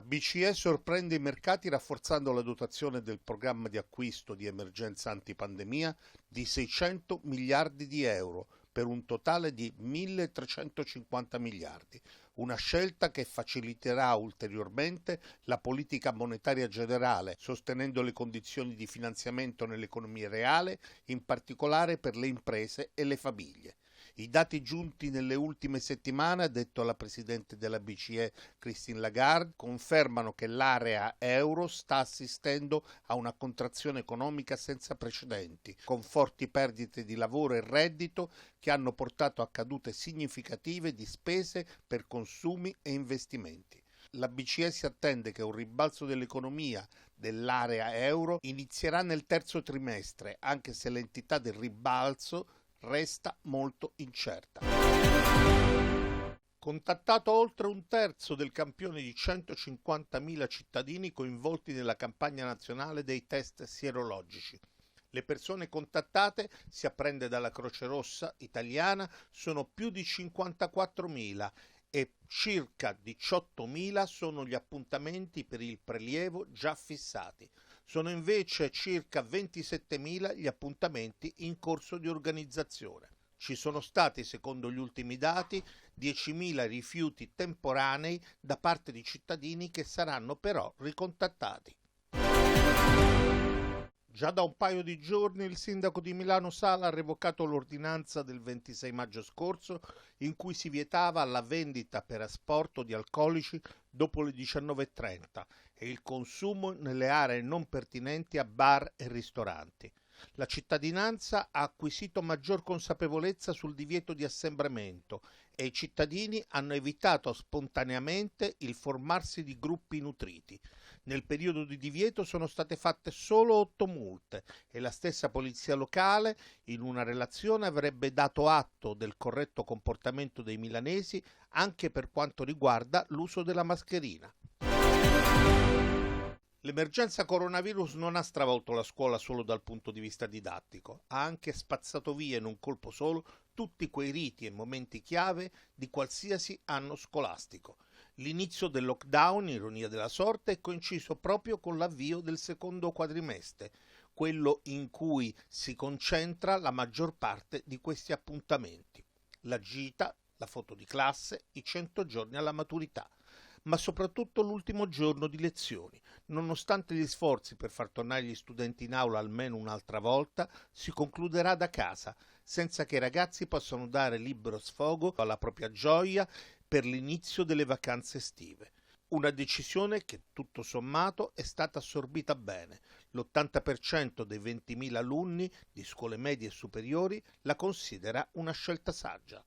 BCE sorprende i mercati rafforzando la dotazione del programma di acquisto di emergenza antipandemia di 600 miliardi di euro per un totale di 1.350 miliardi, una scelta che faciliterà ulteriormente la politica monetaria generale, sostenendo le condizioni di finanziamento nell'economia reale, in particolare per le imprese e le famiglie. I dati giunti nelle ultime settimane, ha detto la Presidente della BCE Christine Lagarde, confermano che l'area euro sta assistendo a una contrazione economica senza precedenti, con forti perdite di lavoro e reddito che hanno portato a cadute significative di spese per consumi e investimenti. La BCE si attende che un ribalzo dell'economia dell'area euro inizierà nel terzo trimestre, anche se l'entità del ribalzo resta molto incerta. Contattato oltre un terzo del campione di 150.000 cittadini coinvolti nella campagna nazionale dei test sierologici. Le persone contattate, si apprende dalla Croce Rossa italiana, sono più di 54.000 e circa 18.000 sono gli appuntamenti per il prelievo già fissati. Sono invece circa 27.000 gli appuntamenti in corso di organizzazione. Ci sono stati, secondo gli ultimi dati, 10.000 rifiuti temporanei da parte di cittadini che saranno però ricontattati. Già da un paio di giorni il sindaco di Milano Sala ha revocato l'ordinanza del 26 maggio scorso in cui si vietava la vendita per asporto di alcolici dopo le 19.30 e il consumo nelle aree non pertinenti a bar e ristoranti. La cittadinanza ha acquisito maggior consapevolezza sul divieto di assembramento e i cittadini hanno evitato spontaneamente il formarsi di gruppi nutriti. Nel periodo di divieto sono state fatte solo 8 multe e la stessa polizia locale in una relazione avrebbe dato atto del corretto comportamento dei milanesi anche per quanto riguarda l'uso della mascherina. L'emergenza coronavirus non ha stravolto la scuola solo dal punto di vista didattico, ha anche spazzato via in un colpo solo tutti quei riti e momenti chiave di qualsiasi anno scolastico. L'inizio del lockdown, ironia della sorte, è coinciso proprio con l'avvio del secondo quadrimestre, quello in cui si concentra la maggior parte di questi appuntamenti. La gita, la foto di classe, i 100 giorni alla maturità, ma soprattutto l'ultimo giorno di lezioni. Nonostante gli sforzi per far tornare gli studenti in aula almeno un'altra volta, si concluderà da casa, senza che i ragazzi possano dare libero sfogo alla propria gioia per l'inizio delle vacanze estive. Una decisione che, tutto sommato, è stata assorbita bene. L'80% dei 20.000 alunni di scuole medie e superiori la considera una scelta saggia.